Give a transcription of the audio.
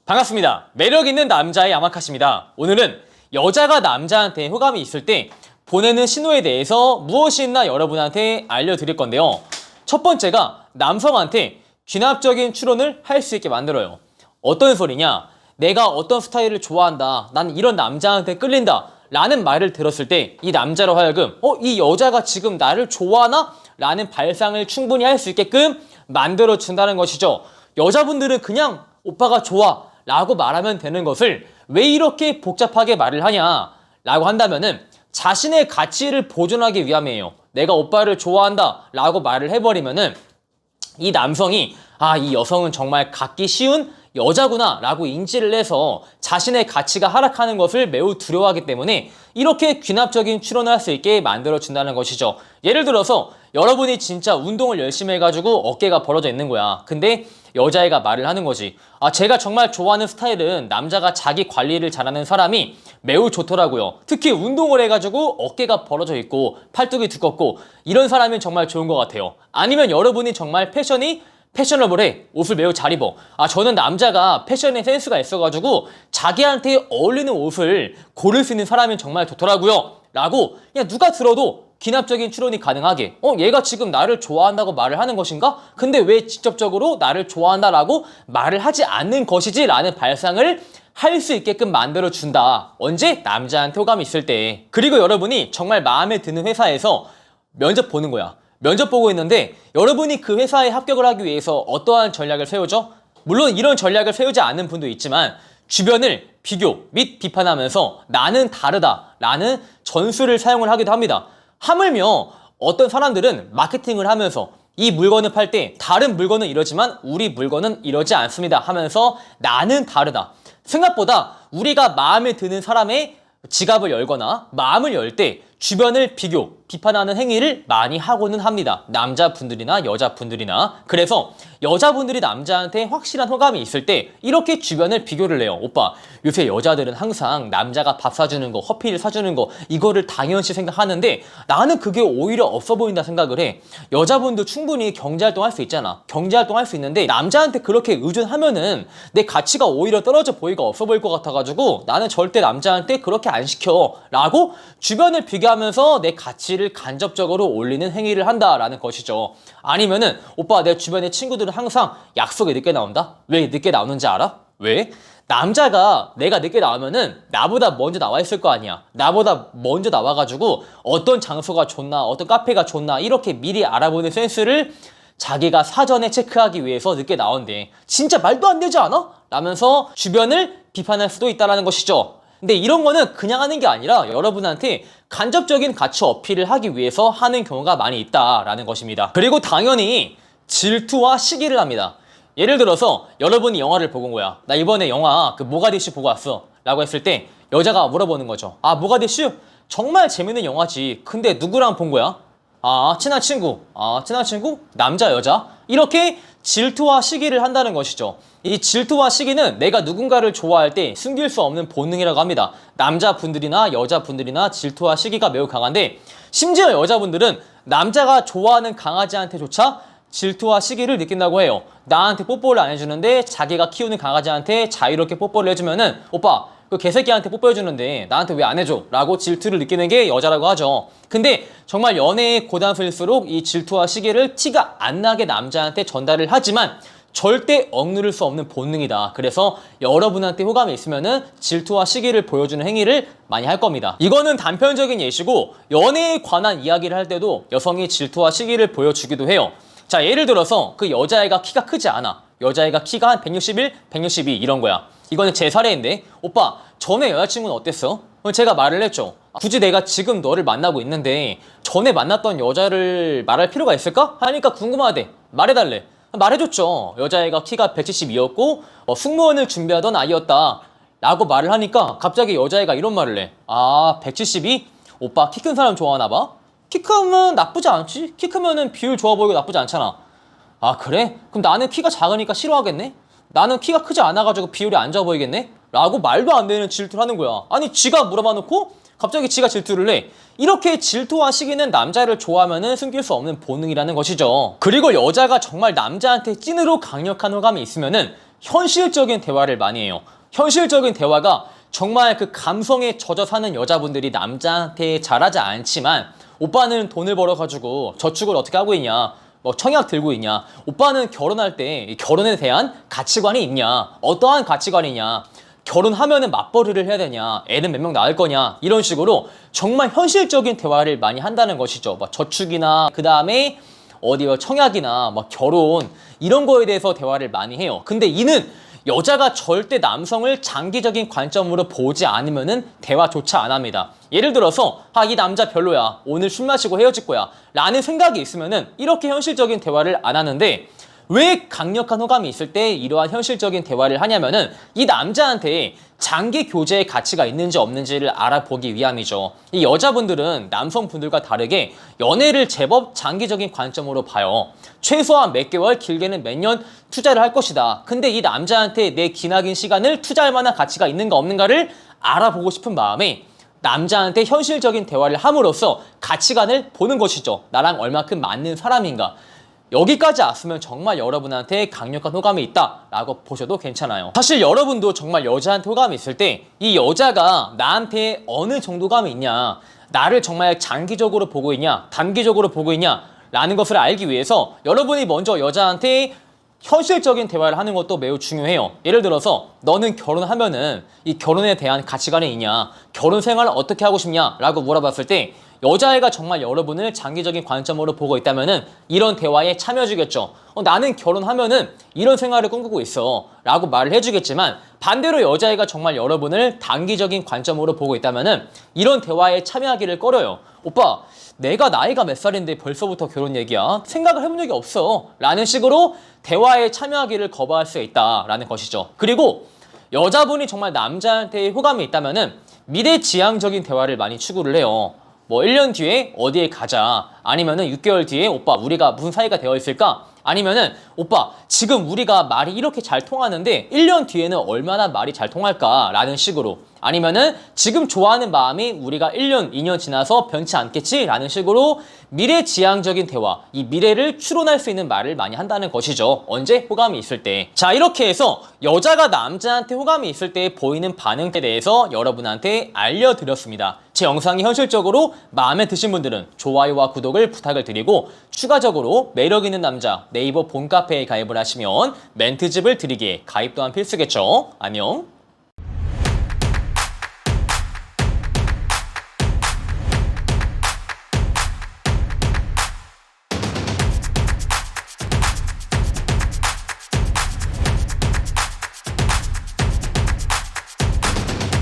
반갑습니다. 매력있는 남자의 야마카시입니다. 오늘은 여자가 남자한테 호감이 있을 때 보내는 신호에 대해서 무엇이 있나 여러분한테 알려드릴 건데요. 첫 번째가 남성한테 귀납적인 추론을 할 수 있게 만들어요. 어떤 소리냐? 내가 어떤 스타일을 좋아한다. 난 이런 남자한테 끌린다. 라는 말을 들었을 때 이 남자로 하여금 이 여자가 지금 나를 좋아하나? 라는 발상을 충분히 할 수 있게끔 만들어준다는 것이죠. 여자분들은 그냥 오빠가 좋아 라고 말하면 되는 것을 왜 이렇게 복잡하게 말을 하냐 라고 한다면은 자신의 가치를 보존하기 위함이에요. 내가 오빠를 좋아한다 라고 말을 해버리면은 이 남성이 이 여성은 정말 갖기 쉬운 여자구나 라고 인지를 해서 자신의 가치가 하락하는 것을 매우 두려워하기 때문에 이렇게 귀납적인 추론을 할 수 있게 만들어준다는 것이죠. 예를 들어서 여러분이 진짜 운동을 열심히 해가지고 어깨가 벌어져 있는 거야. 근데 여자애가 말을 하는 거지. 제가 정말 좋아하는 스타일은 남자가 자기 관리를 잘하는 사람이 매우 좋더라고요. 특히 운동을 해가지고 어깨가 벌어져 있고 팔뚝이 두껍고 이런 사람이 정말 좋은 것 같아요. 아니면 여러분이 정말 패셔너블해. 옷을 매우 잘 입어. 저는 남자가 패션에 센스가 있어가지고 자기한테 어울리는 옷을 고를 수 있는 사람이 정말 좋더라고요. 라고 그냥 누가 들어도 귀납적인 추론이 가능하게 얘가 지금 나를 좋아한다고 말을 하는 것인가? 근데 왜 직접적으로 나를 좋아한다라고 말을 하지 않는 것이지? 라는 발상을 할 수 있게끔 만들어준다. 언제? 남자한테 호감이 있을 때. 그리고 여러분이 정말 마음에 드는 회사에서 면접 보는 거야. 면접 보고 있는데 여러분이 그 회사에 합격을 하기 위해서 어떠한 전략을 세우죠? 물론 이런 전략을 세우지 않는 분도 있지만 주변을 비교 및 비판하면서 나는 다르다 라는 전술을 사용을 하기도 합니다. 하물며 어떤 사람들은 마케팅을 하면서 이 물건을 팔 때 다른 물건은 이러지만 우리 물건은 이러지 않습니다 하면서 나는 다르다. 생각보다 우리가 마음에 드는 사람의 지갑을 열거나 마음을 열 때 주변을 비교, 비판하는 행위를 많이 하고는 합니다. 남자분들이나 여자분들이나. 그래서 여자분들이 남자한테 확실한 호감이 있을 때 이렇게 주변을 비교를 해요. 오빠, 요새 여자들은 항상 남자가 밥 사주는 거, 커피를 사주는 거 이거를 당연시 생각하는데 나는 그게 오히려 없어 보인다 생각을 해. 여자분도 충분히 경제활동 할 수 있잖아. 경제활동 할 수 있는데 남자한테 그렇게 의존하면은 내 가치가 오히려 떨어져 보이가 없어 보일 것 같아가지고 나는 절대 남자한테 그렇게 안 시켜 라고 주변을 비교하면서 내 가치를 간접적으로 올리는 행위를 한다라는 것이죠. 아니면은 오빠 내 주변의 친구들은 항상 약속에 늦게 나온다? 왜 늦게 나오는지 알아? 왜? 남자가 내가 늦게 나오면은 나보다 먼저 나와 있을 거 아니야. 나보다 먼저 나와가지고 어떤 장소가 좋나 어떤 카페가 좋나 이렇게 미리 알아보는 센스를 자기가 사전에 체크하기 위해서 늦게 나온대. 진짜 말도 안 되지 않아? 라면서 주변을 비판할 수도 있다는 것이죠. 근데 이런 거는 그냥 하는 게 아니라 여러분한테 간접적인 가치 어필을 하기 위해서 하는 경우가 많이 있다라는 것입니다. 그리고 당연히 질투와 시기를 합니다. 예를 들어서 여러분이 영화를 보고 온 거야. 나 이번에 영화 모가디슈 보고 왔어 라고 했을 때 여자가 물어보는 거죠. 모가디슈? 정말 재밌는 영화지. 근데 누구랑 본 거야? 친한 친구. 친한 친구? 남자, 여자? 이렇게 질투와 시기를 한다는 것이죠. 이 질투와 시기는 내가 누군가를 좋아할 때 숨길 수 없는 본능이라고 합니다. 남자분들이나 여자분들이나 질투와 시기가 매우 강한데 심지어 여자분들은 남자가 좋아하는 강아지한테조차 질투와 시기를 느낀다고 해요. 나한테 뽀뽀를 안 해주는데 자기가 키우는 강아지한테 자유롭게 뽀뽀를 해주면은 오빠 그 개새끼한테 뽀뽀해주는데 나한테 왜 안 해줘? 라고 질투를 느끼는 게 여자라고 하죠. 근데 정말 연애의 고단수일수록 이 질투와 시기를 티가 안 나게 남자한테 전달을 하지만 절대 억누를 수 없는 본능이다. 그래서 여러분한테 호감이 있으면은 질투와 시기를 보여주는 행위를 많이 할 겁니다. 이거는 단편적인 예시고 연애에 관한 이야기를 할 때도 여성이 질투와 시기를 보여주기도 해요. 자, 예를 들어서 그 여자애가 키가 크지 않아. 여자애가 키가 한 161, 162 이런 거야. 이거는 제 사례인데 오빠 전에 여자친구는 어땠어? 제가 말을 했죠. 굳이 내가 지금 너를 만나고 있는데 전에 만났던 여자를 말할 필요가 있을까? 하니까 궁금하대. 말해달래. 말해줬죠. 여자애가 키가 172였고 승무원을 준비하던 아이였다 라고 말을 하니까 갑자기 여자애가 이런 말을 해. 172? 오빠 키 큰 사람 좋아하나 봐? 키 크면 나쁘지 않지? 키 크면은 비율 좋아 보이고 나쁘지 않잖아. 그래? 그럼 나는 키가 작으니까 싫어하겠네? 나는 키가 크지 않아가지고 비율이 안 좋아 보이겠네? 라고 말도 안 되는 질투를 하는 거야. 아니 지가 물어봐 놓고 갑자기 지가 질투를 해. 이렇게 질투와 시기는 남자를 좋아하면은 숨길 수 없는 본능이라는 것이죠. 그리고 여자가 정말 남자한테 찐으로 강력한 호감이 있으면은 현실적인 대화를 많이 해요. 현실적인 대화가 정말 그 감성에 젖어 사는 여자분들이 남자한테 잘하지 않지만 오빠는 돈을 벌어가지고 저축을 어떻게 하고 있냐, 뭐 청약 들고 있냐, 오빠는 결혼할 때 결혼에 대한 가치관이 있냐, 어떠한 가치관이냐, 결혼하면은 맞벌이를 해야 되냐, 애는 몇 명 낳을 거냐, 이런 식으로 정말 현실적인 대화를 많이 한다는 것이죠. 막 저축이나 그 다음에 어디 청약이나 막 결혼 이런 거에 대해서 대화를 많이 해요. 근데 이는 여자가 절대 남성을 장기적인 관점으로 보지 않으면은 대화조차 안 합니다. 예를 들어서 이 남자 별로야, 오늘 술 마시고 헤어질 거야 라는 생각이 있으면은 이렇게 현실적인 대화를 안 하는데, 왜 강력한 호감이 있을 때 이러한 현실적인 대화를 하냐면은 이 남자한테 장기 교제의 가치가 있는지 없는지를 알아보기 위함이죠. 이 여자분들은 남성분들과 다르게 연애를 제법 장기적인 관점으로 봐요. 최소한 몇 개월, 길게는 몇 년 투자를 할 것이다. 근데 이 남자한테 내 기나긴 시간을 투자할 만한 가치가 있는가 없는가를 알아보고 싶은 마음에 남자한테 현실적인 대화를 함으로써 가치관을 보는 것이죠. 나랑 얼마큼 맞는 사람인가. 여기까지 왔으면 정말 여러분한테 강력한 호감이 있다라고 보셔도 괜찮아요. 사실 여러분도 정말 여자한테 호감이 있을 때 이 여자가 나한테 어느 정도 호감이 있냐, 나를 정말 장기적으로 보고 있냐, 단기적으로 보고 있냐 라는 것을 알기 위해서 여러분이 먼저 여자한테 현실적인 대화를 하는 것도 매우 중요해요. 예를 들어서 너는 결혼하면은 이 결혼에 대한 가치관이 있냐, 결혼 생활을 어떻게 하고 싶냐 라고 물어봤을 때 여자애가 정말 여러분을 장기적인 관점으로 보고 있다면은 이런 대화에 참여해주겠죠. 나는 결혼하면은 이런 생활을 꿈꾸고 있어 라고 말을 해주겠지만, 반대로 여자애가 정말 여러분을 단기적인 관점으로 보고 있다면은 이런 대화에 참여하기를 꺼려요. 오빠, 내가 나이가 몇 살인데 벌써부터 결혼 얘기야? 생각을 해본 적이 없어 라는 식으로 대화에 참여하기를 거부할 수 있다라는 것이죠. 그리고 여자분이 정말 남자한테 호감이 있다면은 미래지향적인 대화를 많이 추구를 해요. 뭐 1년 뒤에 어디에 가자, 아니면은 6개월 뒤에 오빠 우리가 무슨 사이가 되어 있을까, 아니면은 오빠 지금 우리가 말이 이렇게 잘 통하는데 1년 뒤에는 얼마나 말이 잘 통할까 라는 식으로, 아니면은 지금 좋아하는 마음이 우리가 1년, 2년 지나서 변치 않겠지 라는 식으로 미래지향적인 대화, 이 미래를 추론할 수 있는 말을 많이 한다는 것이죠. 언제? 호감이 있을 때. 자, 이렇게 해서 여자가 남자한테 호감이 있을 때 보이는 반응에 대해서 여러분한테 알려드렸습니다. 제 영상이 현실적으로 마음에 드신 분들은 좋아요와 구독을 부탁을 드리고, 추가적으로 매력있는 남자 네이버 본카페에 가입을 하시면 멘트집을 드리기에 가입 또한 필수겠죠. 안녕.